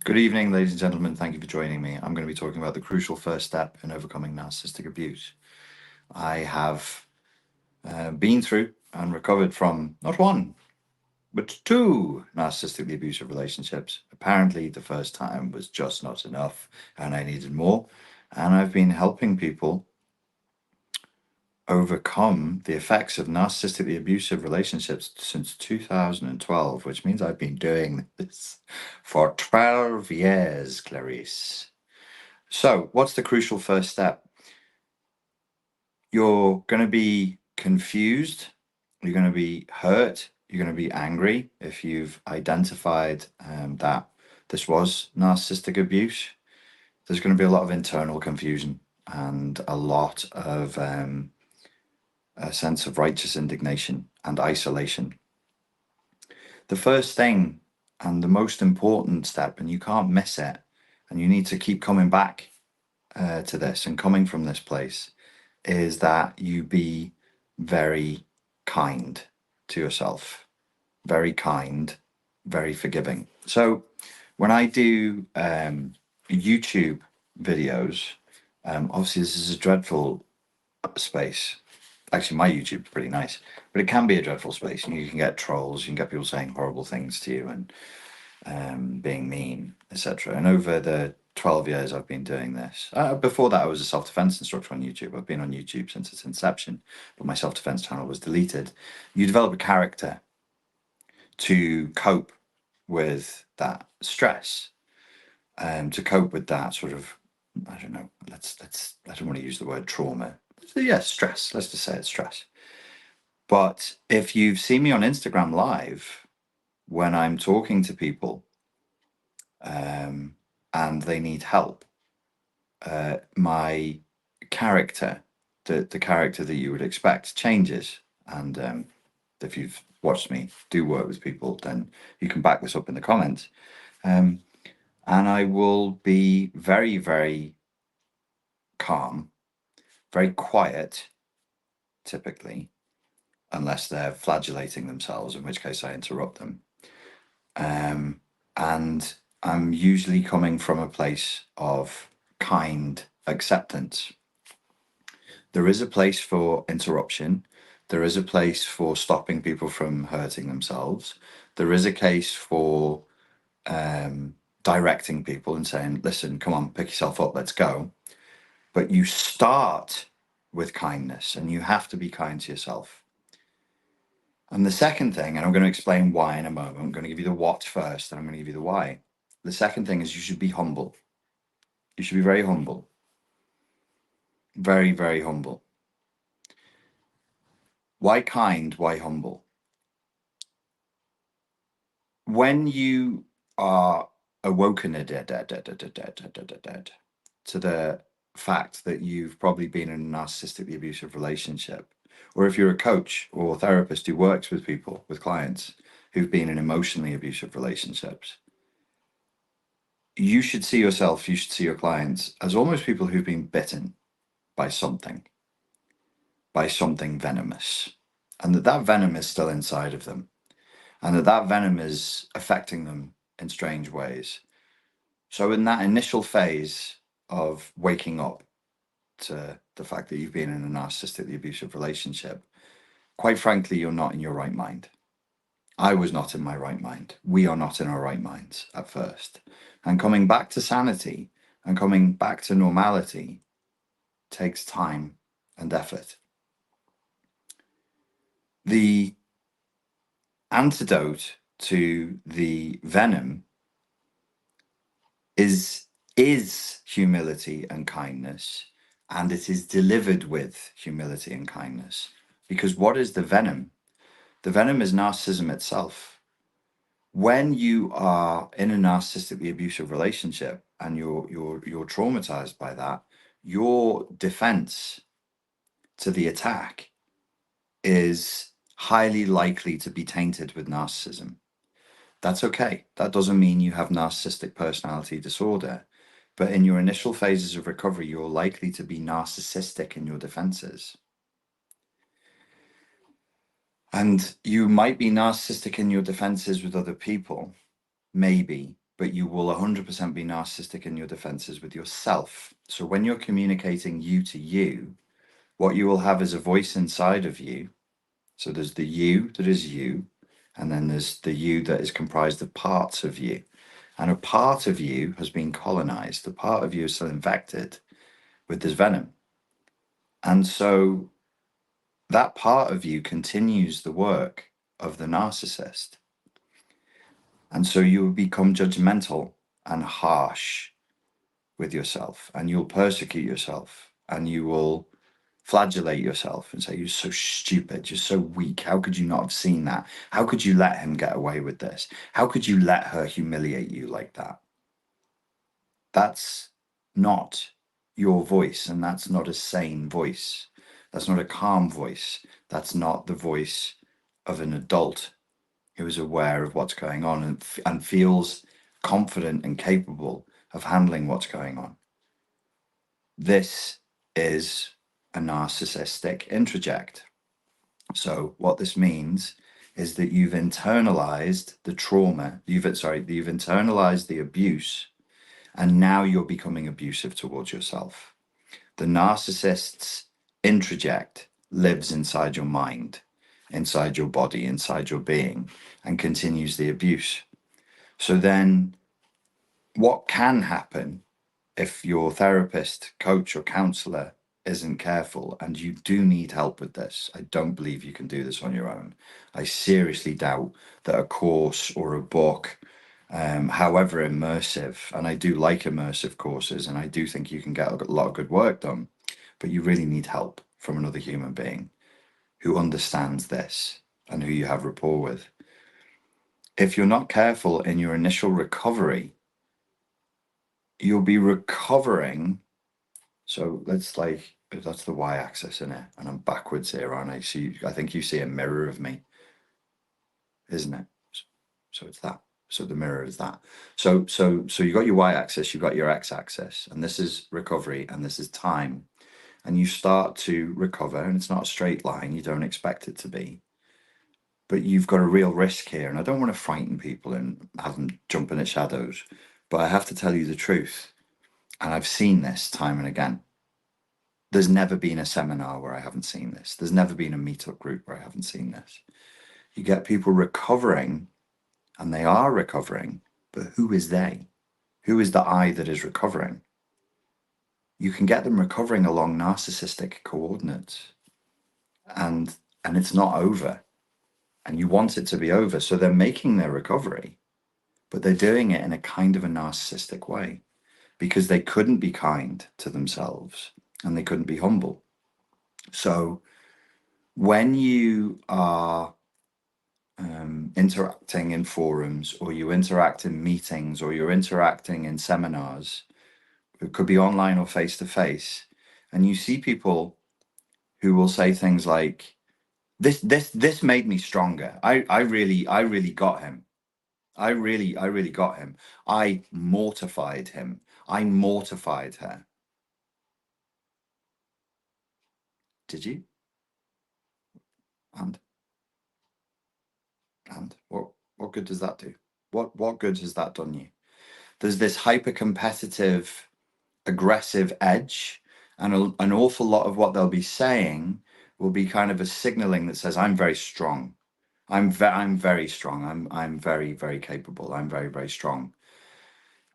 Good evening, ladies and gentlemen. Thank you for joining me. I'm going to be talking about the crucial first step in overcoming narcissistic abuse. I have been through and recovered from not one, but two narcissistically abusive relationships. Apparently, the first time was just not enough and I needed more. And I've been helping people overcome the effects of narcissistically abusive relationships since 2012, which means I've been doing this for 12 years, Clarice. So, what's the crucial first step? You're going to be confused, you're going to be hurt, you're going to be angry if you've identified that this was narcissistic abuse. There's going to be a lot of internal confusion and a lot of a sense of righteous indignation and isolation. The first thing and the most important step, and you can't miss it, and you need to keep coming back to this and coming from this place, is that you be very kind to yourself, very kind, very forgiving. So when I do YouTube videos, obviously this is a dreadful space. Actually, my YouTube's pretty nice, but it can be a dreadful space. And you can get trolls, you can get people saying horrible things to you and being mean, etc. And over the 12 years I've been doing this. Before that, I was a self-defense instructor on YouTube. I've been on YouTube since its inception, but my self-defense channel was deleted. You develop a character to cope with that stress, to cope with that sort of, I don't know, I don't want to use the word trauma. Yeah, stress. Let's just say it's stress. But if you've seen me on Instagram Live, when I'm talking to people and they need help, my character, the character that you would expect, changes. And if you've watched me do work with people, then you can back this up in the comments. And I will be very, very calm, very quiet, typically, unless they're flagellating themselves, in which case I interrupt them. And I'm usually coming from a place of kind acceptance. There is a place for interruption. There is a place for stopping people from hurting themselves. There is a case for directing people and saying, listen, come on, pick yourself up, let's go. But you start with kindness and you have to be kind to yourself. And the second thing, and I'm going to explain why in a moment, I'm going to give you the what first, and I'm going to give you the why. The second thing is you should be humble. You should be very humble. Very, very humble. Why kind? Why humble? When you are awoken to the fact that you've probably been in a narcissistically abusive relationship, or if you're a coach or therapist who works with people, with clients who've been in emotionally abusive relationships, you should see yourself, you should see your clients as almost people who've been bitten by something venomous, and that venom is still inside of them, and that venom is affecting them in strange ways. So in that initial phase of waking up to the fact that you've been in a narcissistically abusive relationship, quite frankly, you're not in your right mind. I was not in my right mind. We are not in our right minds at first. And coming back to sanity and coming back to normality takes time and effort. The antidote to the venom is humility and kindness, and it is delivered with humility and kindness. Because what is the venom? The venom is narcissism itself. When you are in a narcissistically abusive relationship and you're traumatized by that, your defense to the attack is highly likely to be tainted with narcissism. That's okay. That doesn't mean you have narcissistic personality disorder. But in your initial phases of recovery, you're likely to be narcissistic in your defenses. And you might be narcissistic in your defenses with other people, maybe, but you will 100% be narcissistic in your defenses with yourself. So when you're communicating you to you, what you will have is a voice inside of you. So there's the you that is you, and then there's the you that is comprised of parts of you. And a part of you has been colonized. The part of you is still infected with this venom. And so that part of you continues the work of the narcissist. And so you will become judgmental and harsh with yourself, and you'll persecute yourself, and you will flagellate yourself and say, you're so stupid, you're so weak. How could you not have seen that? How could you let him get away with this? How could you let her humiliate you like that? That's not your voice, and that's not a sane voice. That's not a calm voice. That's not the voice of an adult who is aware of what's going on and feels confident and capable of handling what's going on. This is a narcissistic introject. So what this means is that you've internalized the trauma, you've internalized the abuse, and now you're becoming abusive towards yourself. The narcissist's introject lives inside your mind, inside your body, inside your being, and continues the abuse. So then what can happen if your therapist, coach, or counselor isn't careful, and you do need help with this? I don't believe you can do this on your own. I seriously doubt that a course or a book, however immersive, and I do like immersive courses, and I do think you can get a lot of good work done, but you really need help from another human being who understands this and who you have rapport with. If you're not careful in your initial recovery, you'll be recovering. So let's that's the y-axis in it, and I'm backwards here, aren't I? So I think you see a mirror of me, isn't it? So it's that. So the mirror is that. So you got your y-axis, you got your x-axis, and this is recovery, and this is time. And you start to recover, and it's not a straight line. You don't expect it to be, but you've got a real risk here. And I don't want to frighten people and have them jump in at shadows, but I have to tell you the truth. And I've seen this time and again. There's never been a seminar where I haven't seen this. There's never been a meetup group where I haven't seen this. You get people recovering, and they are recovering, but who is they? Who is the I that is recovering? You can get them recovering along narcissistic coordinates, and it's not over, and you want it to be over. So they're making their recovery, but they're doing it in a kind of a narcissistic way because they couldn't be kind to themselves and they couldn't be humble. So when you are interacting in forums, or you interact in meetings, or you're interacting in seminars, it could be online or face to face, and you see people who will say things like, this made me stronger. I really got him. I really got him. I mortified him. I mortified her. Did you? And what good does that do? What good has that done you? There's this hyper competitive, aggressive edge, and an awful lot of what they'll be saying will be kind of a signaling that says, I'm very strong. I'm very strong. I'm very, very capable. I'm very, very strong.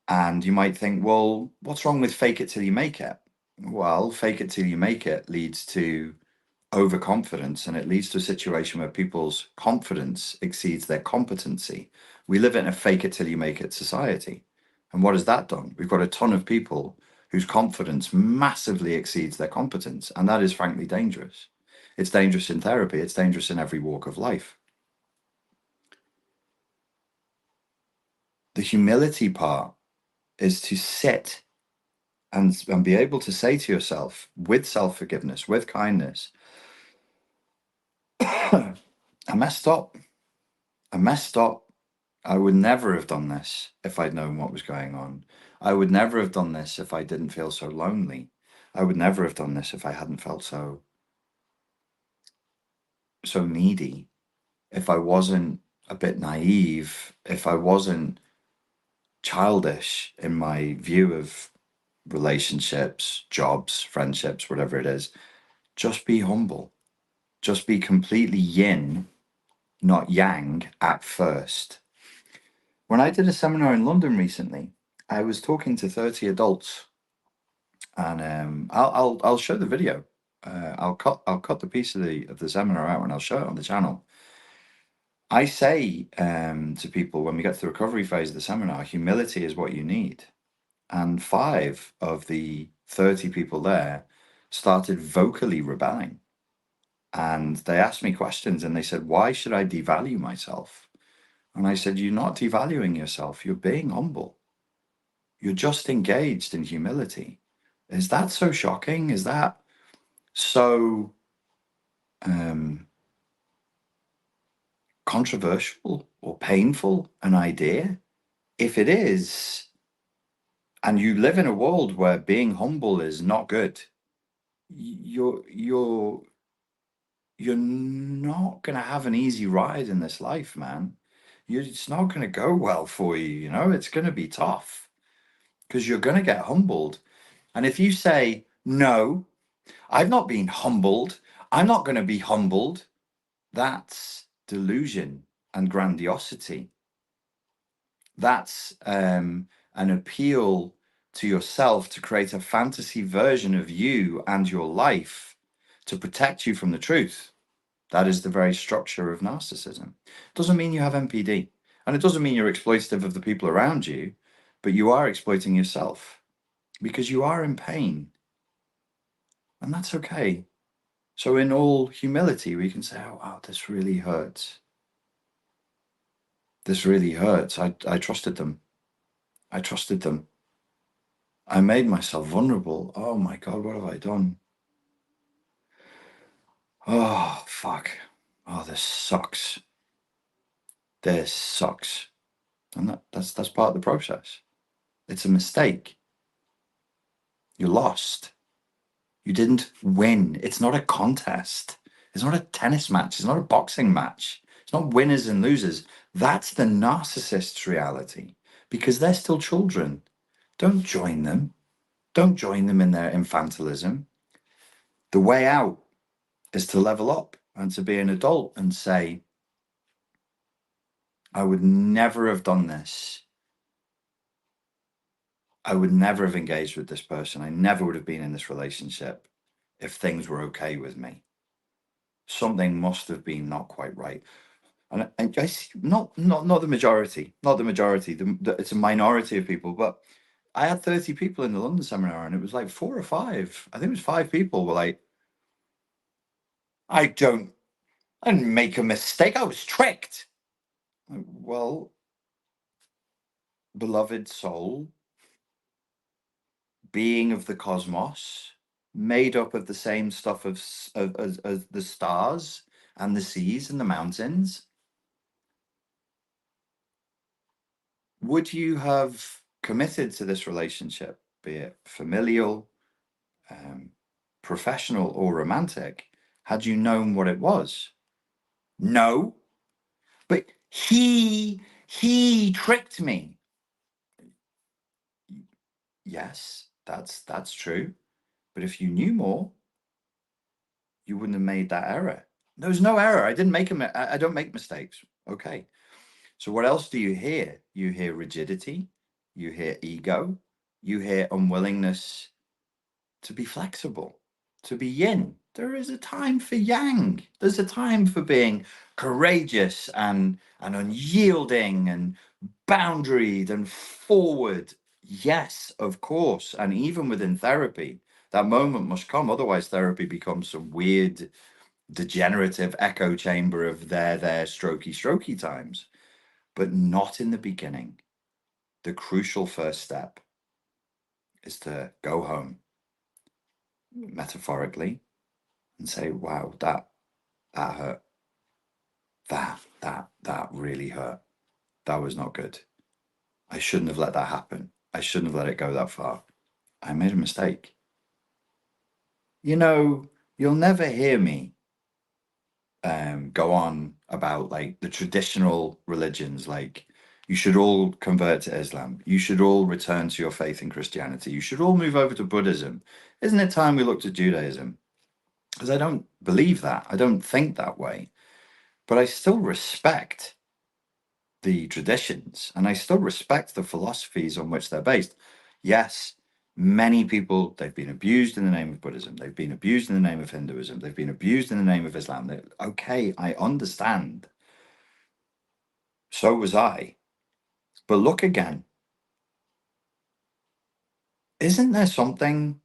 And you might think, well, what's wrong with fake it till you make it? Well, fake it till you make it leads to overconfidence, and it leads to a situation where people's confidence exceeds their competency. We live in a fake it till you make it society. And what has that done? We've got a ton of people whose confidence massively exceeds their competence. And that is frankly dangerous. It's dangerous in therapy. It's dangerous in every walk of life. The humility part is to sit and be able to say to yourself, with self-forgiveness, with kindness, I messed up. I messed up. I would never have done this if I'd known what was going on. I would never have done this if I didn't feel so lonely. I would never have done this if I hadn't felt so needy, if I wasn't a bit naive, if I wasn't childish in my view of relationships, jobs, friendships, whatever it is. Just be humble. Just be completely yin, not yang at first. When I did a seminar in London recently, I was talking to 30 adults, and I'll show the video. I'll cut the piece of the seminar out and I'll show it on the channel. I say to people when we get to the recovery phase of the seminar, humility is what you need. And 5 of the 30 people there started vocally rebelling. And they asked me questions and they said, why should I devalue myself? And I said, you're not devaluing yourself. You're being humble. You're just engaged in humility. Is that so shocking? Is that so controversial or painful an idea? If it is, and you live in a world where being humble is not good, you're not gonna have an easy ride in this life, man. It's not gonna go well for you, you know, it's gonna be tough because you're gonna get humbled. And if you say, no, I've not been humbled, I'm not gonna be humbled, that's delusion and grandiosity. That's an appeal to yourself to create a fantasy version of you and your life to protect you from the truth. That is the very structure of narcissism. Doesn't mean you have NPD, and it doesn't mean you're exploitative of the people around you, but you are exploiting yourself because you are in pain, and that's okay. So in all humility, we can say, oh, wow, this really hurts. This really hurts. I trusted them. I trusted them. I made myself vulnerable. Oh my God, what have I done? Oh, fuck. Oh, this sucks. This sucks. And that's part of the process. It's a mistake. You lost. You didn't win. It's not a contest. It's not a tennis match. It's not a boxing match. It's not winners and losers. That's the narcissist's reality because they're still children. Don't join them. Don't join them in their infantilism. The way out is to level up and to be an adult and say, I would never have done this. I would never have engaged with this person. I never would have been in this relationship if things were okay with me. Something must have been not quite right. And I see, not the majority, not the majority. It's a minority of people, but I had 30 people in the London seminar, and it was like 4 or 5. I think it was 5 people were like, I didn't make a mistake. I was tricked. Well, beloved soul, being of the cosmos, made up of the same stuff as the stars and the seas and the mountains. Would you have committed to this relationship, be it familial, professional, or romantic, had you known what it was? No, but he tricked me. Yes, that's true. But if you knew more, you wouldn't have made that error. There was no error. I didn't make I don't make mistakes. Okay. So what else do you hear? You hear rigidity, you hear ego, you hear unwillingness to be flexible, to be yin. There is a time for yang. There's a time for being courageous and unyielding and boundaried and forward. Yes, of course. And even within therapy, that moment must come. Otherwise, therapy becomes some weird, degenerative echo chamber of there, strokey times. But not in the beginning. The crucial first step is to go home, metaphorically, and say, wow, that hurt. That really hurt. That was not good. I shouldn't have let that happen. I shouldn't have let it go that far. I made a mistake. You know, you'll never hear me go on about like the traditional religions like You should all convert to Islam. You should all return to your faith in Christianity. You should all move over to Buddhism. Isn't it time we looked at Judaism? Because I don't believe that. I don't think that way. But I still respect the traditions and I still respect the philosophies on which they're based. Yes, many people, they've been abused in the name of Buddhism. They've been abused in the name of Hinduism. They've been abused in the name of Islam. Okay, I understand. So was I. But look again. Isn't there something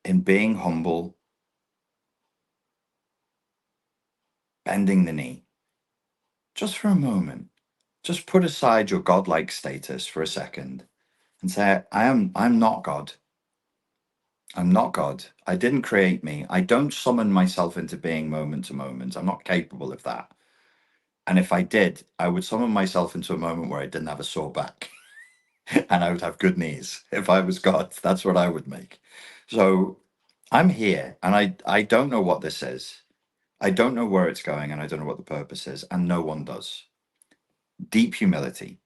in being humble, bending the knee, just for a moment? Just put aside your godlike status for a second and say, I'm not God. I'm not God. I didn't create me. I don't summon myself into being moment to moment. I'm not capable of that. And if I did, I would summon myself into a moment where I didn't have a sore back and I would have good knees. If I was God, that's what I would make. So I'm here and I don't know what this is. I don't know where it's going and I don't know what the purpose is. And no one does. Deep humility.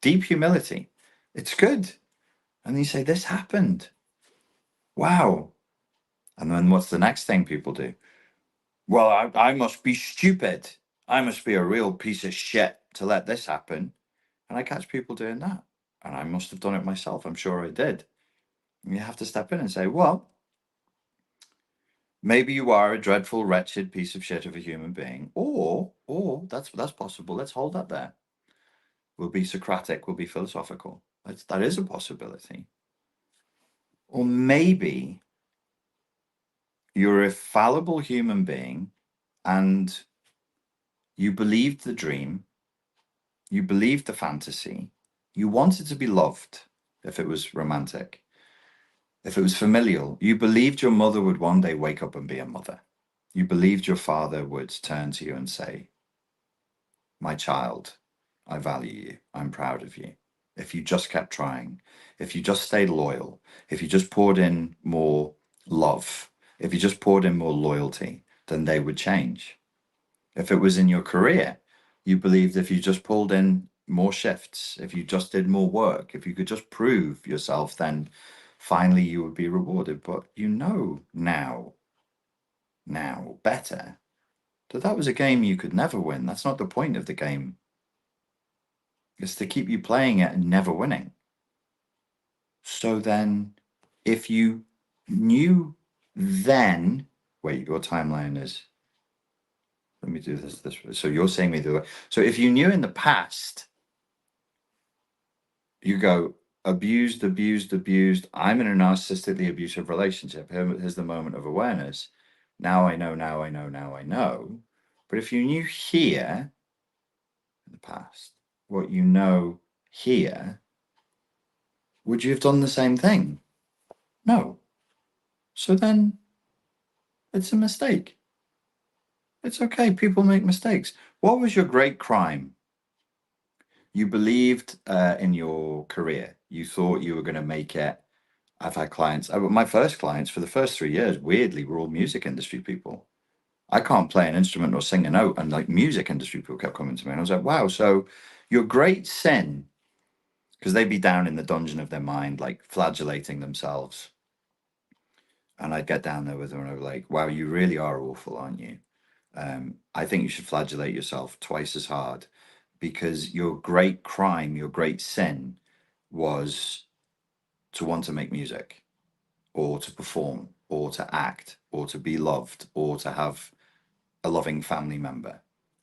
Deep humility. It's good. And you say, this happened. Wow. And then what's the next thing people do? Well, I must be stupid. I must be a real piece of shit to let this happen. And I catch people doing that. And I must have done it myself. I'm sure I did. And you have to step in and say, well, maybe you are a dreadful, wretched piece of shit of a human being. Or that's possible. Let's hold that there. We'll be Socratic, we'll be philosophical. That is a possibility. Or maybe you're a fallible human being and you believed the dream, you believed the fantasy, you wanted to be loved if it was romantic, if it was familial, you believed your mother would one day wake up and be a mother. You believed your father would turn to you and say, my child, I value you. I'm proud of you. If you just kept trying, if you just stayed loyal, if you just poured in more love, if you just poured in more loyalty, then they would change. If it was in your career, you believed if you just pulled in more shifts, if you just did more work, if you could just prove yourself, then finally you would be rewarded. But you know now better, that was a game you could never win. That's not the point of the game. It's to keep you playing it and never winning. So then, if you knew then, wait, your timeline is, let me do this way. So you're saying me the way. So if you knew in the past, you go, abused, abused, abused. I'm in a narcissistically abusive relationship. Here's the moment of awareness. Now I know, now I know, now I know. But if you knew here in the past, what you know here, would you have done the same thing? No. So then it's a mistake. It's okay. People make mistakes. What was your great crime? You believed in your career. You thought you were going to make it. I've had clients, my first clients for the first 3 years, weirdly, were all music industry people. I can't play an instrument or sing a note. And like music industry people kept coming to me. And I was like, wow, so your great sin, because they'd be down in the dungeon of their mind, like flagellating themselves. And I'd get down there with them and I'd be like, wow, you really are awful, aren't you? I think you should flagellate yourself twice as hard because your great crime, your great sin was to want to make music or to perform or to act or to be loved or to have a loving family member.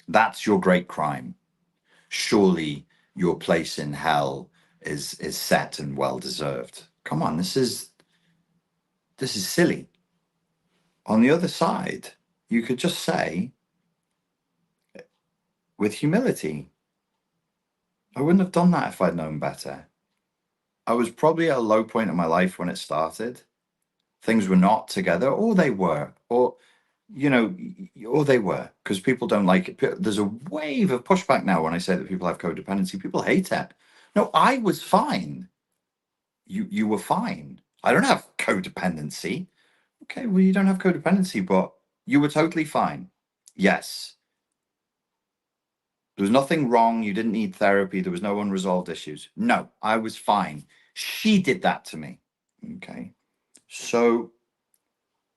That's your great crime. Surely your place in hell is set and well deserved. Come on, this is silly. On the other side, you could just say with humility, I wouldn't have done that if I'd known better. I was probably at a low point in my life when it started. Things were not together, or they were, or, or they were, because people don't like it. There's a wave of pushback now when I say that people have codependency. People hate it. No, I was fine. You were fine. I don't have codependency. Okay, well, you don't have codependency, but you were totally fine. Yes. There was nothing wrong. You didn't need therapy. There was no unresolved issues. No, I was fine. She did that to me. Okay. So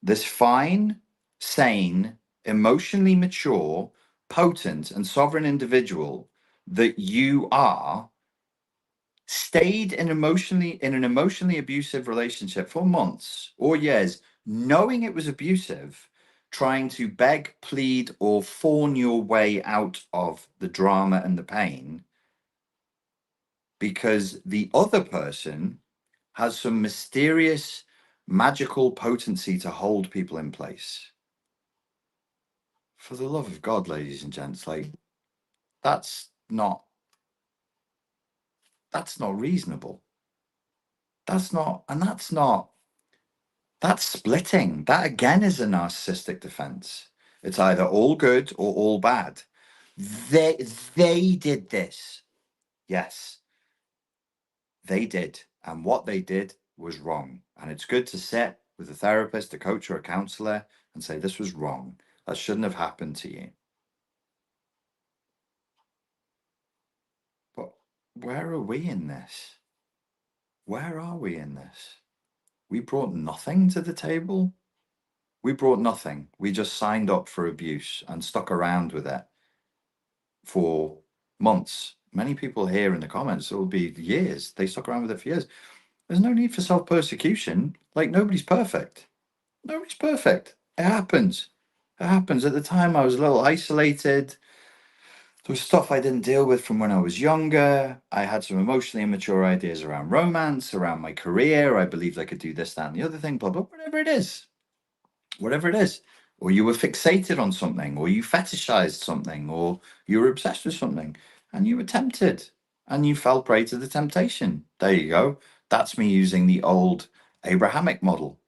this fine, sane, emotionally mature, potent, and sovereign individual that you are stayed in an emotionally abusive relationship for months or years, knowing it was abusive, trying to beg, plead, or fawn your way out of the drama and the pain because the other person has some mysterious magical potency to hold people in place. For the love of God, ladies and gents, like that's not reasonable. That's splitting. That again is a narcissistic defense. It's either all good or all bad. They did this. Yes, they did. And what they did was wrong. And it's good to sit with a therapist, a coach, or a counselor and say, this was wrong. That shouldn't have happened to you. But where are we in this? Where are we in this? We brought nothing to the table. We brought nothing. We just signed up for abuse and stuck around with it for months. Many people here in the comments, it will be years. They stuck around with it for years. There's no need for self-persecution. Like, nobody's perfect. Nobody's perfect. It happens. It happens. At the time, I was a little isolated. There was stuff I didn't deal with from when I was younger. I had some emotionally immature ideas around romance, around my career. I believed I could do this, that, and the other thing, blah, blah, whatever it is. Whatever it is. Or you were fixated on something, or you fetishized something, or you were obsessed with something, and you were tempted, and you fell prey to the temptation. There you go. That's me using the old Abrahamic model.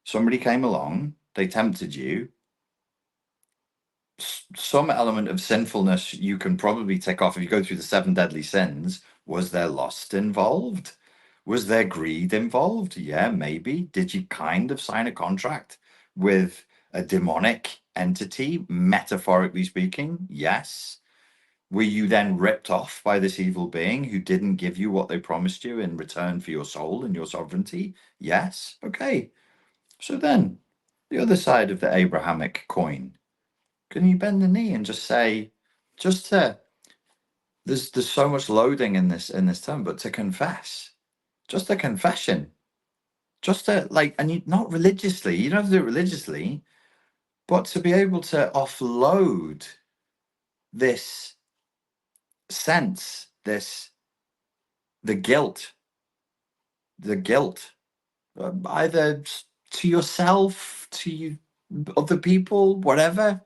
Somebody came along, they tempted you. Some element of sinfulness you can probably tick off if you go through the 7 deadly sins. Was there lust involved? Was there greed involved? Yeah, maybe. Did you kind of sign a contract with a demonic entity, metaphorically speaking? Yes. Were you then ripped off by this evil being who didn't give you what they promised you in return for your soul and your sovereignty? Yes. Okay. So then, the other side of the Abrahamic coin, can you bend the knee and just say, just to, there's so much loading in this term, but to confess, just a confession, just to like, and you not religiously, you don't have to do it religiously, but to be able to offload this sense, the guilt, the guilt, either to yourself, to you, other people, whatever.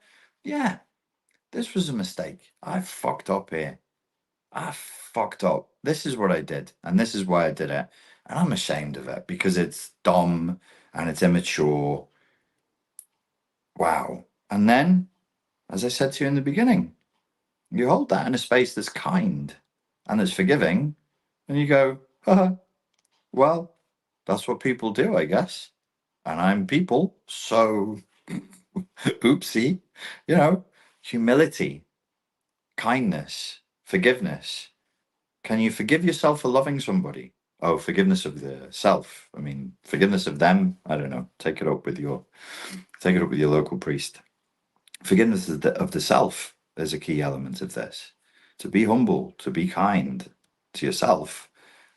Yeah, this was a mistake. I fucked up here. I fucked up. This is what I did, and this is why I did it. And I'm ashamed of it because it's dumb and it's immature. Wow. And then, as I said to you in the beginning, you hold that in a space that's kind and that's forgiving, and you go, haha, well, that's what people do, I guess. And I'm people, so oopsie, humility, kindness, forgiveness. Can you forgive yourself for loving somebody? Oh, forgiveness of the self. I mean, forgiveness of them. I don't know. Take it up with your local priest. Forgiveness of the self is a key element of this. To be humble, to be kind to yourself,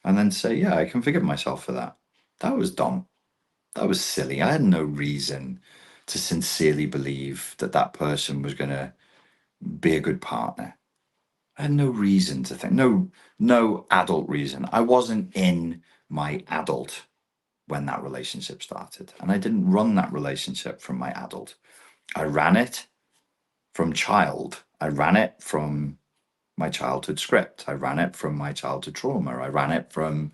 and then say, yeah, I can forgive myself for that. That was dumb. That was silly. I had no reason to sincerely believe that that person was going to be a good partner. I had no reason to think, no adult reason. I wasn't in my adult when that relationship started. And I didn't run that relationship from my adult. I ran it from child. I ran it from my childhood script. I ran it from my childhood trauma. I ran it from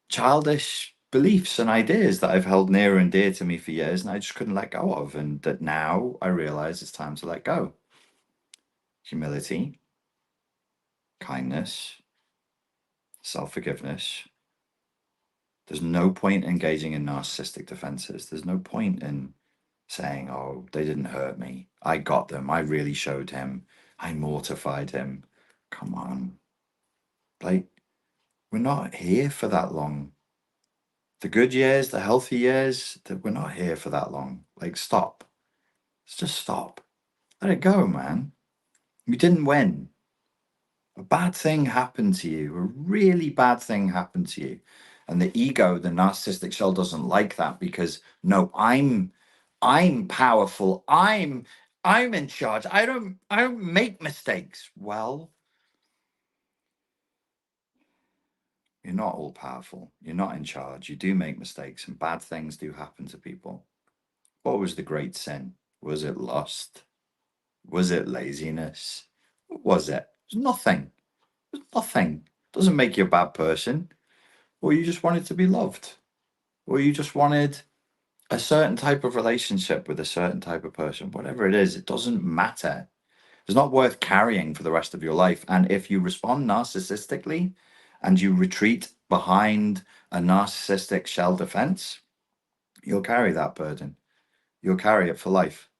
childish beliefs and ideas that I've held near and dear to me for years and I just couldn't let go of. And that now I realize it's time to let go. Humility, kindness, self-forgiveness. There's no point engaging in narcissistic defenses. There's no point in saying, oh, they didn't hurt me. I got them. I really showed him I mortified him. Come on. Like, we're not here for that long. The good years, the healthy years, we're not here for that long. Like, stop. Let's just stop. Let it go, man. You didn't win. A bad thing happened to you. A really bad thing happened to you. And the ego, the narcissistic shell doesn't like that because no, I'm powerful. I'm in charge. I don't make mistakes. Well, you're not all powerful. You're not in charge. You do make mistakes and bad things do happen to people. What was the great sin? Was it lust? Was it laziness? What was it? It was nothing. It was nothing. It doesn't make you a bad person. Or you just wanted to be loved. Or you just wanted a certain type of relationship with a certain type of person. Whatever it is, it doesn't matter. It's not worth carrying for the rest of your life. And if you respond narcissistically and you retreat behind a narcissistic shell defense, you'll carry that burden. You'll carry it for life,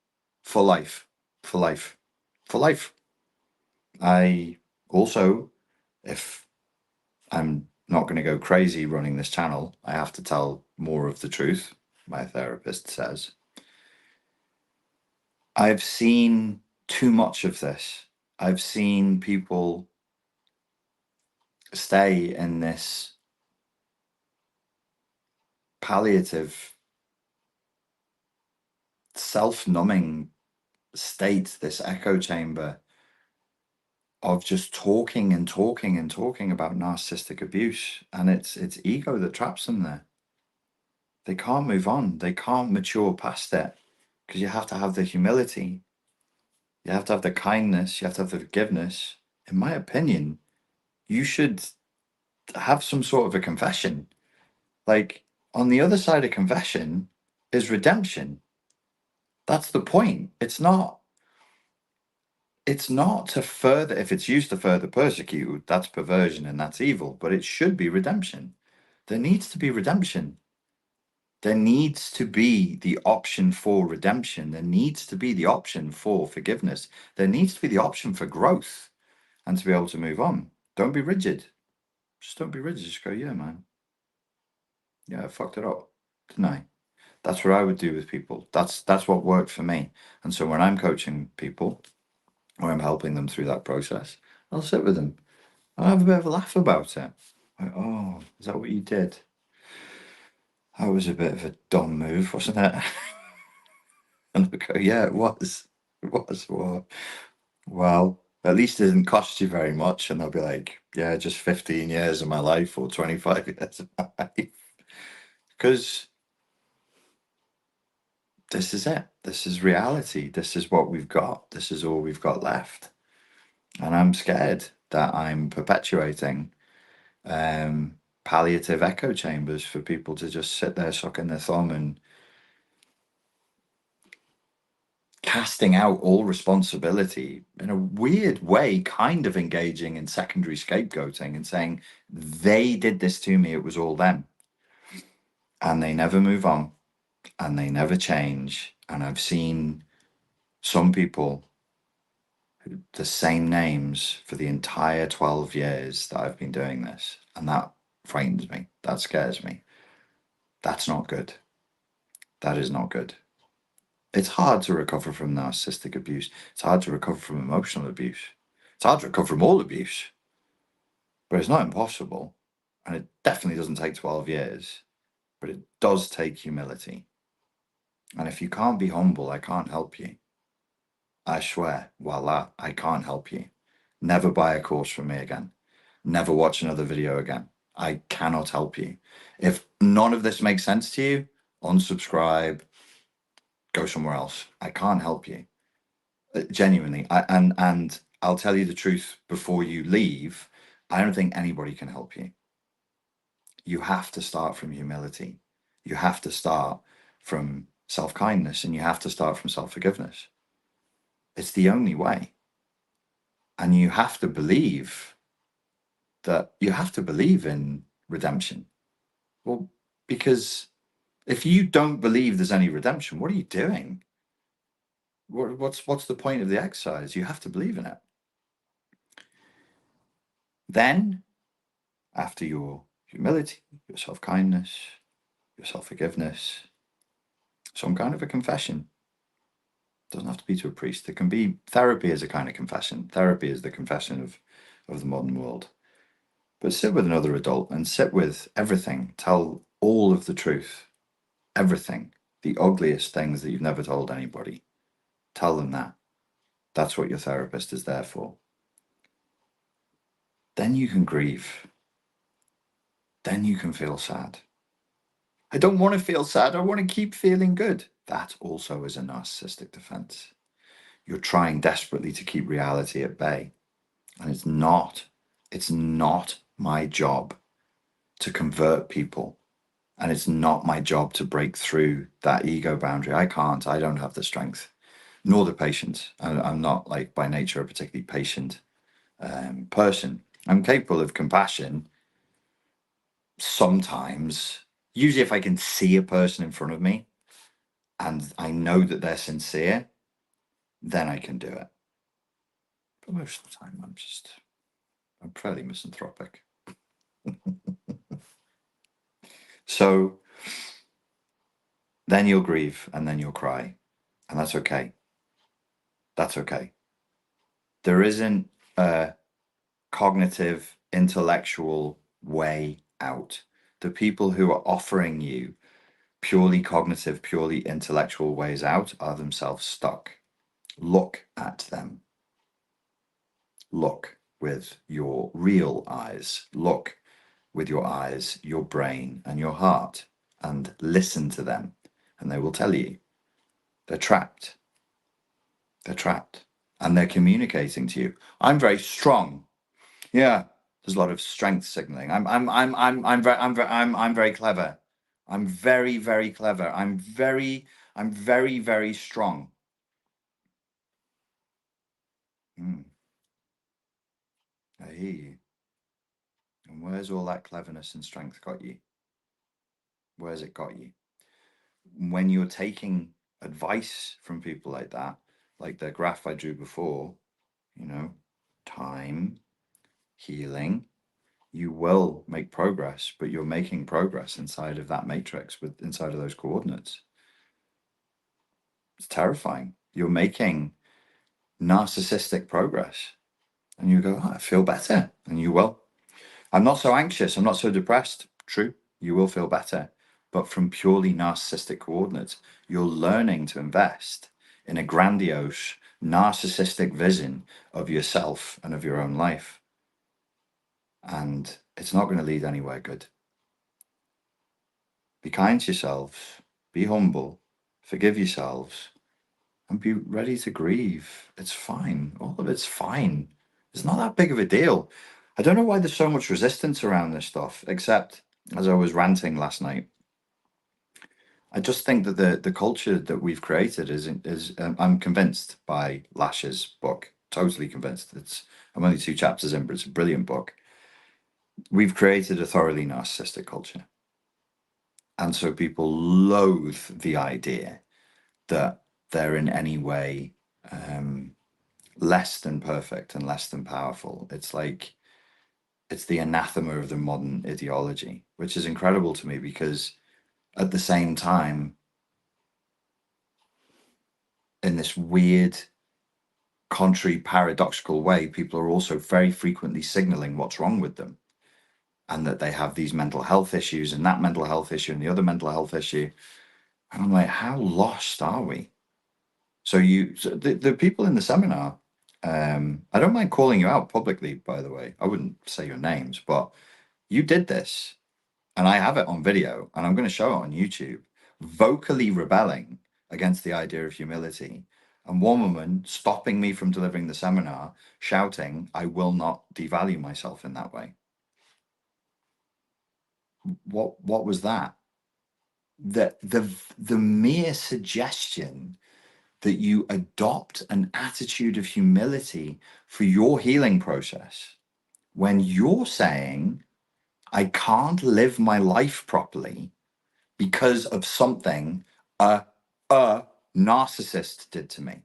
for life, for life, for life. I also, if I'm not going to go crazy running this channel, I have to tell more of the truth, my therapist says. I've seen too much of this. I've seen people stay in this palliative, self-numbing state, this echo chamber of just talking and talking and talking about narcissistic abuse. And it's ego that traps them there. They can't move on. They can't mature past it because you have to have the humility. You have to have the kindness. You have to have the forgiveness. In my opinion, you should have some sort of a confession. Like, on the other side of confession is redemption. That's the point. It's not to further, if it's used to further persecute, that's perversion and that's evil, but it should be redemption. There needs to be redemption. There needs to be the option for redemption. There needs to be the option for forgiveness. There needs to be the option for growth and to be able to move on. Don't be rigid. Just don't be rigid. Just go, yeah, man. Yeah, I fucked it up, didn't I? That's what I would do with people. That's what worked for me. And so when I'm coaching people or I'm helping them through that process, I'll sit with them. I'll have a bit of a laugh about it. Like, oh, is that what you did? That was a bit of a dumb move, wasn't it? And I go, yeah, it was. It was. Well, at least it didn't cost you very much. And they'll be like, yeah, just 15 years of my life or 25 years of my life. Because this is it. This is reality. This is what we've got. This is all we've got left. And I'm scared that I'm perpetuating palliative echo chambers for people to just sit there sucking their thumb and casting out all responsibility in a weird way, kind of engaging in secondary scapegoating and saying, they did this to me, it was all them. And they never move on and they never change. And I've seen some people, the same names for the entire 12 years that I've been doing this. And that frightens me. That scares me. That's not good. That is not good. It's hard to recover from narcissistic abuse. It's hard to recover from emotional abuse. It's hard to recover from all abuse, but it's not impossible. And it definitely doesn't take 12 years, but it does take humility. And if you can't be humble, I can't help you. I swear, voila, I can't help you. Never buy a course from me again. Never watch another video again. I cannot help you. If none of this makes sense to you, unsubscribe, go somewhere else. I can't help you. Genuinely. And I'll tell you the truth before you leave. I don't think anybody can help you. You have to start from humility. You have to start from self-kindness and you have to start from self-forgiveness. It's the only way. And you have to believe in redemption. Well, because if you don't believe there's any redemption, what are you doing? What's the point of the exercise? You have to believe in it. Then, after your humility, your self-kindness, your self-forgiveness, some kind of a confession. Doesn't have to be to a priest. It can be therapy as a kind of confession. Therapy is the confession of the modern world. But sit with another adult and sit with everything. Tell all of the truth. Everything. The ugliest things that you've never told anybody. Tell them that. That's what your therapist is there for. Then you can grieve. Then you can feel sad. I don't want to feel sad. I want to keep feeling good. That also is a narcissistic defense. You're trying desperately to keep reality at bay. And it's not my job to convert people. And it's not my job to break through that ego boundary. I can't. I don't have the strength, nor the patience. I'm not, like, by nature, a particularly patient person. I'm capable of compassion sometimes, usually if I can see a person in front of me and I know that they're sincere, then I can do it. But most of the time, I'm fairly misanthropic. So then you'll grieve and then you'll cry. And that's okay. That's okay. There isn't a cognitive, intellectual way out. The people who are offering you purely cognitive, purely intellectual ways out are themselves stuck. Look at them. Look with your real eyes. Look with your eyes, your brain, and your heart, and listen to them. And they will tell you they're trapped. They're trapped. And they're communicating to you. I'm very strong. Yeah. There's a lot of strength signaling. I'm very clever. I'm very, very clever. I'm very, very strong. I hear you. And where's all that cleverness and strength got you? Where's it got you? When you're taking advice from people like that, like the graph I drew before, time, healing, you will make progress, but you're making progress inside of that matrix, inside of those coordinates. It's terrifying. You're making narcissistic progress, and you go, oh, I feel better, and you will. I'm not so anxious. I'm not so depressed. True, you will feel better. But from purely narcissistic coordinates, you're learning to invest in a grandiose, narcissistic vision of yourself and of your own life. And it's not going to lead anywhere good. Be kind to yourselves, be humble, forgive yourselves, and be ready to grieve. It's fine. All of it's fine. It's not that big of a deal. I don't know why there's so much resistance around this stuff, except as I was ranting last night, I just think that the culture that we've created is I'm convinced by Lash's book, totally convinced. I'm only 2 chapters in, but it's a brilliant book. We've created a thoroughly narcissistic culture. And so people loathe the idea that they're in any way less than perfect and less than powerful. It's like, it's the anathema of the modern ideology, which is incredible to me because at the same time, in this weird, contrary, paradoxical way, people are also very frequently signaling what's wrong with them and that they have these mental health issues and that mental health issue and the other mental health issue. And I'm like, how lost are we? So the people in the seminar, I don't mind calling you out publicly, by the way. I wouldn't say your names, but you did this. And I have it on video, and I'm going to show it on YouTube, vocally rebelling against the idea of humility. And one woman stopping me from delivering the seminar, shouting, I will not devalue myself in that way. What was that? The mere suggestion that you adopt an attitude of humility for your healing process when you're saying, I can't live my life properly because of something a narcissist did to me.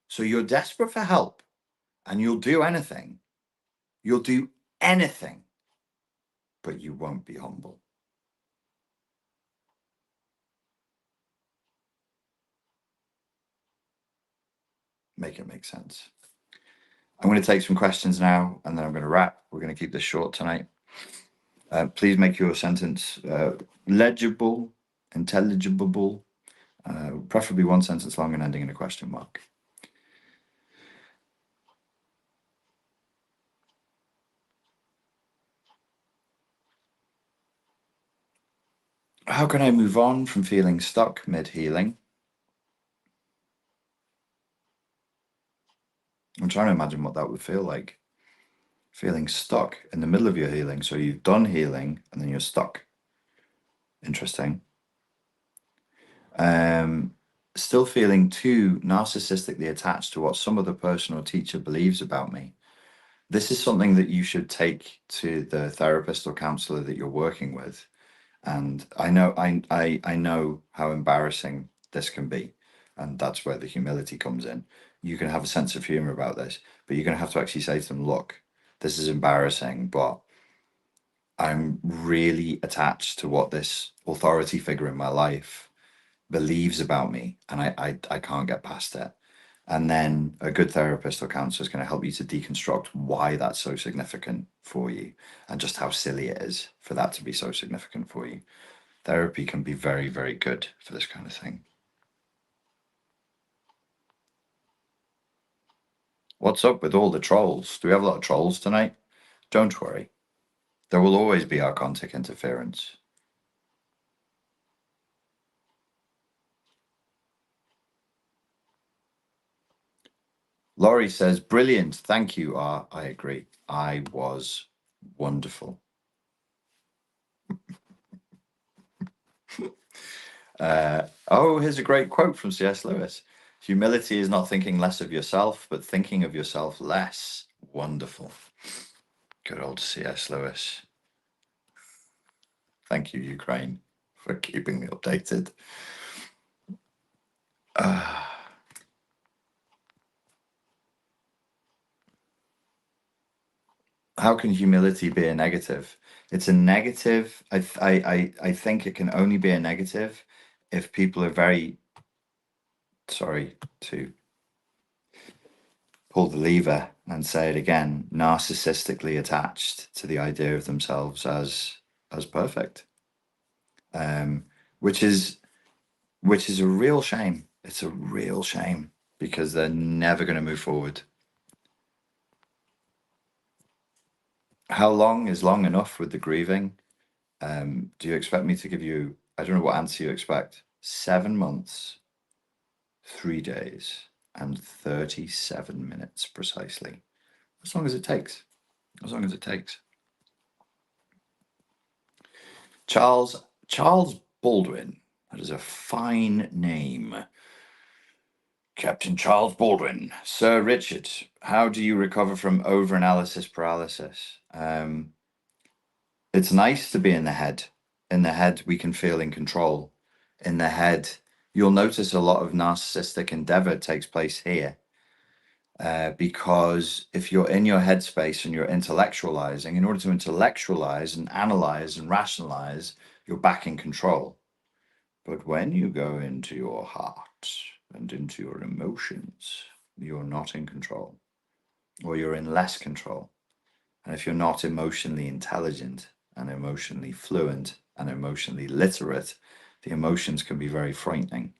So you're desperate for help and you'll do anything. You'll do anything, but you won't be humble. Make it make sense. I'm going to take some questions now, and then I'm going to wrap. We're going to keep this short tonight. Please make your sentence legible, intelligible, preferably one sentence long and ending in a question mark. How can I move on from feeling stuck mid-healing? I'm trying to imagine what that would feel like. Feeling stuck in the middle of your healing. So you've done healing and then you're stuck. Interesting. Still feeling too narcissistically attached to what some other person or teacher believes about me. This is something that you should take to the therapist or counselor that you're working with. And I know how embarrassing this can be. And that's where the humility comes in. You can have a sense of humor about this, but you're going to have to actually say to them, look, this is embarrassing, but I'm really attached to what this authority figure in my life believes about me, and I can't get past it. And then a good therapist or counselor is going to help you to deconstruct why that's so significant for you and just how silly it is for that to be so significant for you. Therapy can be very, very good for this kind of thing. What's up with all the trolls? Do we have a lot of trolls tonight? Don't worry. There will always be archontic interference. Laurie says, brilliant. Thank you, R. I agree. I was wonderful. Here's a great quote from C.S. Lewis. Humility is not thinking less of yourself, but thinking of yourself less. Wonderful. Good old C.S. Lewis. Thank you, Ukraine, for keeping me updated. How can humility be a negative? It's a negative. I think it can only be a negative if people are very, sorry to pull the lever and say it again, narcissistically attached to the idea of themselves as perfect, which is a real shame. It's a real shame because they're never going to move forward. How long is long enough with the grieving? Do you expect me to give you, I don't know what answer you expect. 7 months, 3 days, and 37 minutes precisely. As long as it takes. As long as it takes. Charles Baldwin. That is a fine name. Captain Charles Baldwin. Sir Richard, how do you recover from overanalysis paralysis? It's nice to be in the head. In the head, we can feel in control. In the head, you'll notice a lot of narcissistic endeavor takes place here. Because if you're in your headspace and you're intellectualizing, in order to intellectualize and analyze and rationalize, you're back in control. But when you go into your heart and into your emotions, you're not in control, or you're in less control. And if you're not emotionally intelligent and emotionally fluent and emotionally literate, the emotions can be very frightening.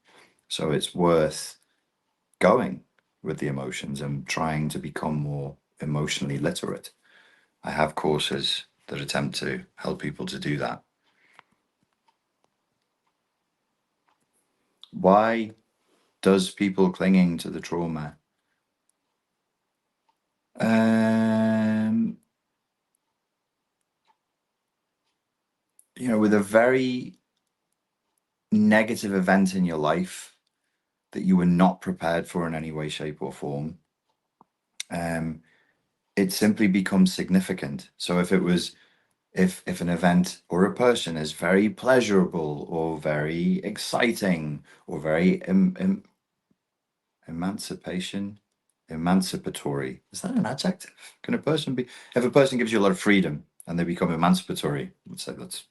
So it's worth going with the emotions and trying to become more emotionally literate. I have courses that attempt to help people to do that. Why does people clinging to the trauma with a very negative event in your life that you were not prepared for in any way, shape, or form, it simply becomes significant. So if an event or a person is very pleasurable or very exciting or very emancipation, emancipatory. Is that an adjective? Can a person be, if a person gives you a lot of freedom and they become emancipatory, let's say, let's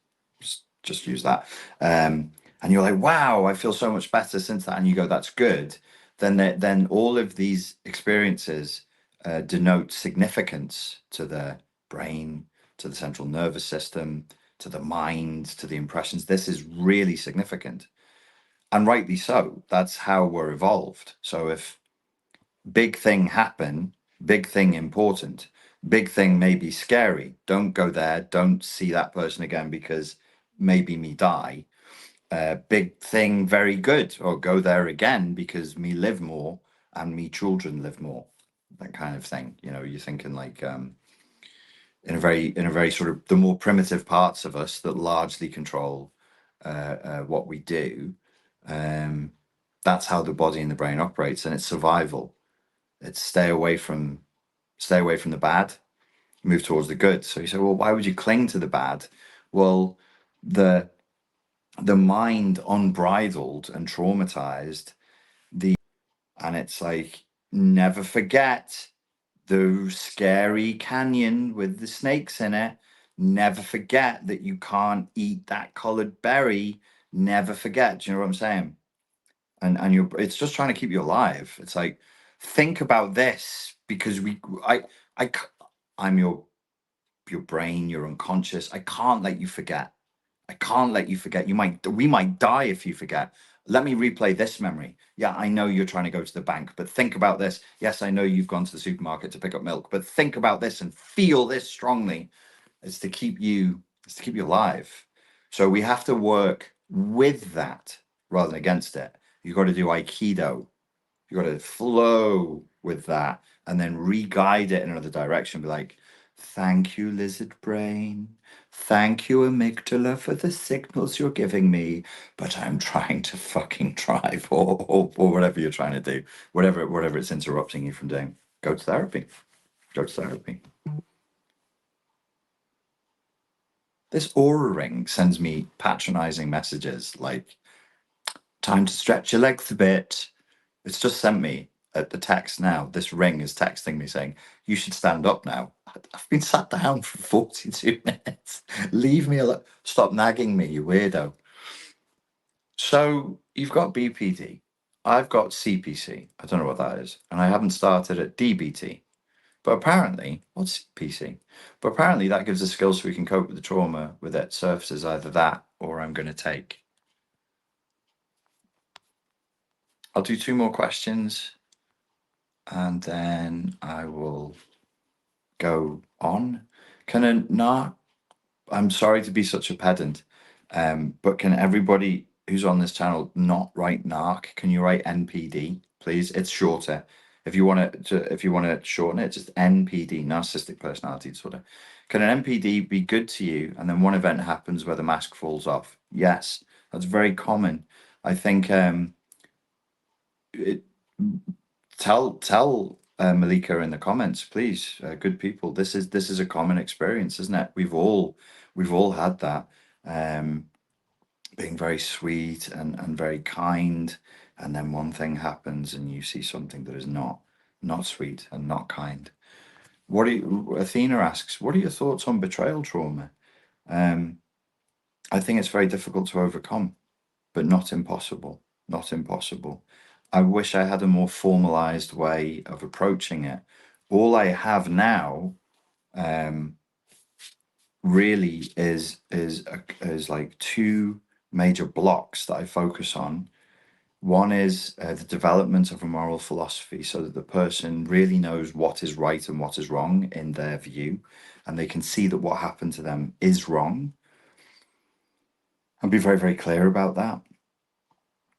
just use that. And you're like, wow, I feel so much better since that. And you go, that's good. Then all of these experiences denote significance to the brain, to the central nervous system, to the mind, to the impressions. This is really significant. And rightly so. That's how we're evolved. So if big thing happen, big thing important, big thing may be scary. Don't go there. Don't see that person again because maybe me die. Big thing, very good. Or go there again because me live more and me children live more. That kind of thing. You know, you're thinking like in a very sort of the more primitive parts of us that largely control what we do. Um, that's how the body and the brain operates, and it's survival. It's stay away from the bad, move towards the good. So you say, well, why would you cling to the bad? Well, the mind unbridled and traumatized, and it's like, never forget the scary canyon with the snakes in it. Never forget that you can't eat that colored berry. Never forget. Do you know what I'm saying? And you're, it's just trying to keep you alive. It's like, think about this because I, I'm your brain, your unconscious. I can't let you forget. I can't let you forget. We might die if you forget. Let me replay this memory. Yeah, I know you're trying to go to the bank, but think about this. Yes, I know you've gone to the supermarket to pick up milk, but think about this and feel this strongly. It's to keep you, it's to keep you alive. So we have to work with that rather than against it. You've got to do Aikido. You got to flow with that and then re-guide it in another direction. Be like, thank you, lizard brain. Thank you, amygdala, for the signals you're giving me. But I'm trying to fucking drive or whatever you're trying to do, whatever it's interrupting you from doing. Go to therapy. Go to therapy. This aura ring sends me patronizing messages like, time to stretch your legs a bit. It's just sent me the text now. This ring is texting me saying, you should stand up now. I've been sat down for 42 minutes. Leave me alone. Stop nagging me, you weirdo. So you've got BPD. I've got CPC. I don't know what that is. And I haven't started at DBT. But apparently, what's PC? But apparently that gives us skills so we can cope with the trauma with it surfaces either that or I'm going to take. I'll do 2 more questions and then I will go on. Can a narc, I'm sorry to be such a pedant, but can everybody who's on this channel not write narc? Can you write NPD, please? It's shorter. If you want to shorten it, just NPD, narcissistic personality disorder. Can an NPD be good to you and then one event happens where the mask falls off? Yes, that's very common. I think it, tell Malika in the comments, please, good people. This is a common experience, isn't it? We've all had that, being very sweet and very kind, and then one thing happens and you see something that is not sweet and not kind. What do you, Athena asks, what are your thoughts on betrayal trauma? I think it's very difficult to overcome, but not impossible. Not impossible. I wish I had a more formalized way of approaching it. All I have now really is like 2 major blocks that I focus on. One is the development of a moral philosophy so that the person really knows what is right and what is wrong in their view, and they can see that what happened to them is wrong and be very, very clear about that.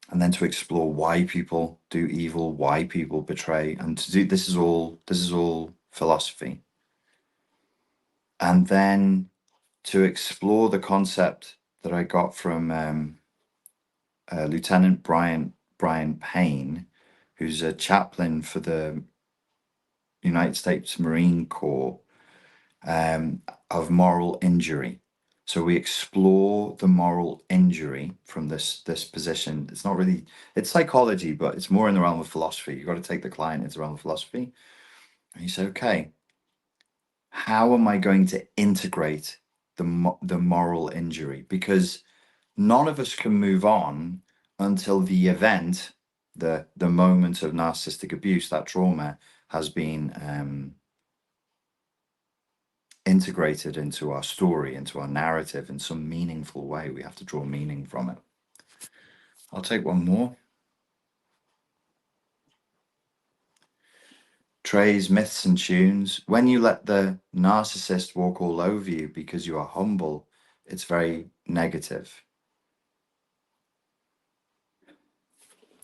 And then to explore why people do evil, why people betray, and to do this is all philosophy. And then to explore the concept that I got from Lieutenant Brian Payne, who's a chaplain for the United States Marine Corps, of moral injury. So we explore the moral injury from this position. It's not really, it's psychology, but it's more in the realm of philosophy. You've got to take the client into the realm of philosophy. And you say, okay, how am I going to integrate the moral injury? Because none of us can move on until the event, the moment of narcissistic abuse, that trauma, has been integrated into our story, into our narrative in some meaningful way. We have to draw meaning from it. I'll take one more. Trey's Myths and Tunes. When you let the narcissist walk all over you because you are humble, it's very negative.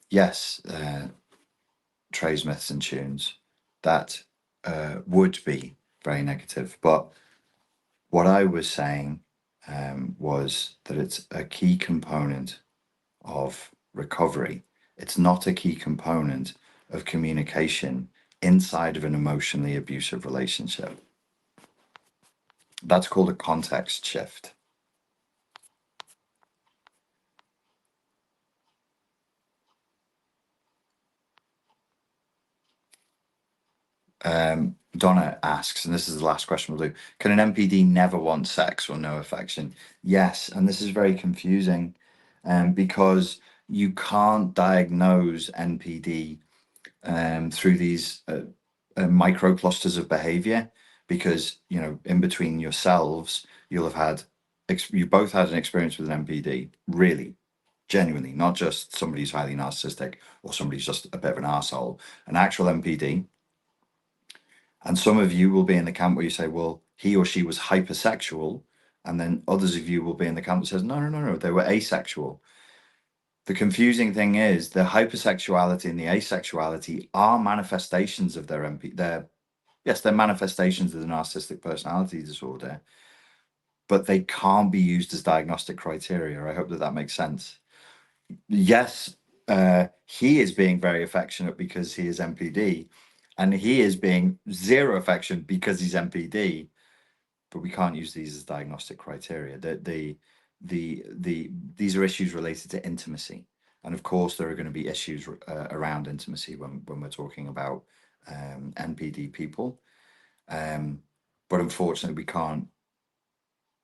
Yes, Trey's Myths and Tunes. That would be very negative. But what I was saying was that it's a key component of recovery. It's not a key component of communication inside of an emotionally abusive relationship. That's called a context shift. Donna asks, and this is the last question we'll do, can an NPD never want sex or no affection? Yes, and this is very confusing because you can't diagnose NPD through these micro clusters of behavior, because in between yourselves you'll have had you both had an experience with an NPD, really, genuinely, not just somebody who's highly narcissistic or somebody who's just a bit of an asshole, an actual NPD. And some of you will be in the camp where you say, well, he or she was hypersexual, and then others of you will be in the camp that says, no, no, no, no, they were asexual. The confusing thing is the hypersexuality and the asexuality are manifestations of their yes, they're manifestations of the narcissistic personality disorder, but they can't be used as diagnostic criteria. I hope that makes sense. Yes, he is being very affectionate because he is NPD, and he is being zero affection because he's NPD, but we can't use these as diagnostic criteria. These are issues related to intimacy. And of course, there are going to be issues around intimacy when we're talking about NPD people. But unfortunately,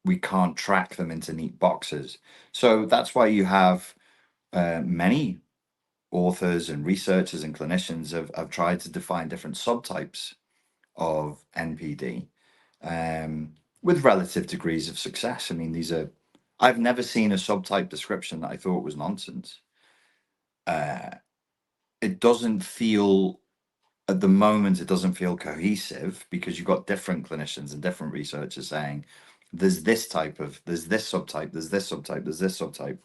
we can't track them into neat boxes. So that's why you have many authors and researchers and clinicians have tried to define different subtypes of NPD with relative degrees of success. I mean, I've never seen a subtype description that I thought was nonsense. It doesn't feel, at the moment, it doesn't feel cohesive because you've got different clinicians and different researchers saying there's this subtype, there's this subtype, there's this subtype.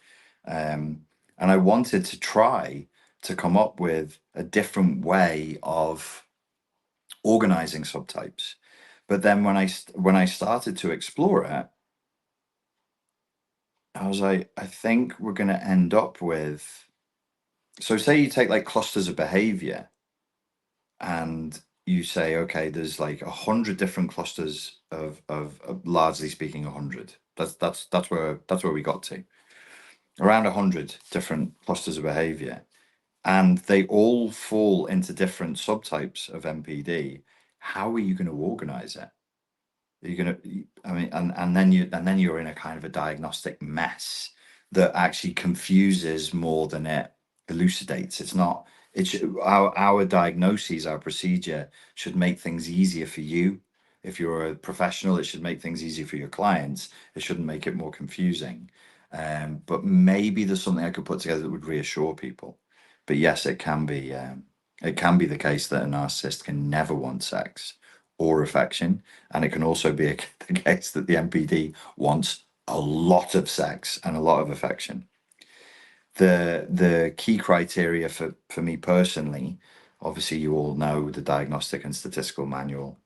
And I wanted to try to come up with a different way of organizing subtypes. But then when I started to explore it, I was like, I think we're going to end up with, so say you take like clusters of behavior and you say, okay, there's like 100 different clusters of largely speaking 100. That's where we got to. Around 100 different clusters of behavior. And they all fall into different subtypes of NPD. How are you going to organize it? You're gonna, I mean, and then you're in a kind of a diagnostic mess that actually confuses more than it elucidates. It's not. Our diagnoses, our procedure should make things easier for you. If you're a professional, it should make things easier for your clients. It shouldn't make it more confusing. But maybe there's something I could put together that would reassure people. But yes, it can be. It can be the case that a narcissist can never want sex or affection, and it can also be the case that the NPD wants a lot of sex and a lot of affection. The key criteria for me personally, obviously you all know the Diagnostic and Statistical Manual,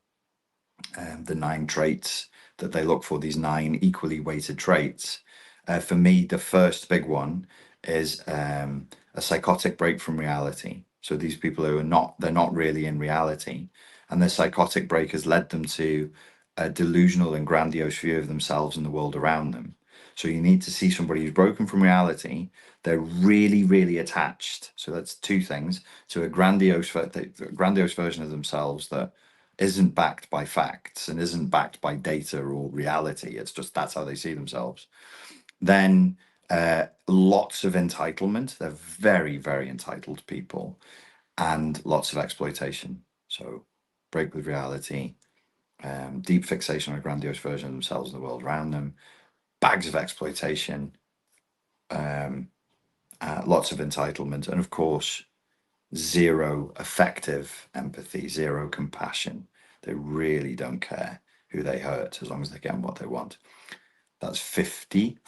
the 9 traits that they look for, these 9 equally weighted traits. For me, the first big one is a psychotic break from reality. So these people who they're not really in reality, and their psychotic break has led them to a delusional and grandiose view of themselves and the world around them. So you need to see somebody who's broken from reality. They're really, really attached. So that's two things. To a grandiose version of themselves that isn't backed by facts and isn't backed by data or reality. It's just that's how they see themselves. Then lots of entitlement. They're very, very entitled people, and lots of exploitation. So break with reality, deep fixation on a grandiose version of themselves and the world around them, bags of exploitation, lots of entitlement, and of course, zero effective empathy, zero compassion. They really don't care who they hurt as long as they get what they want. That's 50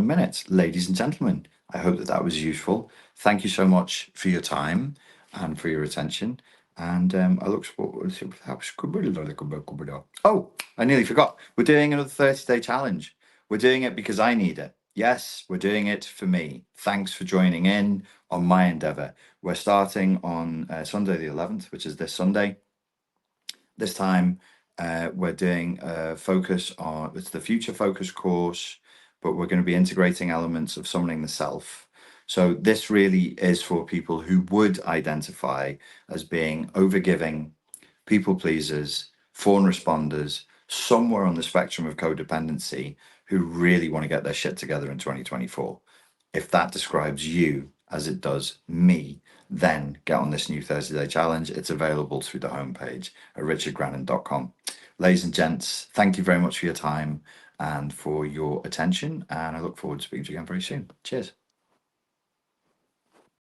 minutes. Ladies and gentlemen, I hope that that was useful. Thank you so much for your time and for your attention. And I look forward to that. Oh, I nearly forgot. We're doing another 30-day challenge. We're doing it because I need it. Yes, we're doing it for me. Thanks for joining in on my endeavor. We're starting on Sunday the 11th, which is this Sunday. This time, we're doing a focus on, it's the Future Focus course, but we're going to be integrating elements of summoning the self. So this really is for people who would identify as being overgiving, people pleasers, fawn responders, somewhere on the spectrum of codependency, who really want to get their shit together in 2024. If that describes you as it does me, then get on this new 30-day challenge. It's available through the homepage at richardgrannon.com. Ladies and gents, thank you very much for your time and for your attention, and I look forward to speaking to you again very soon. Cheers.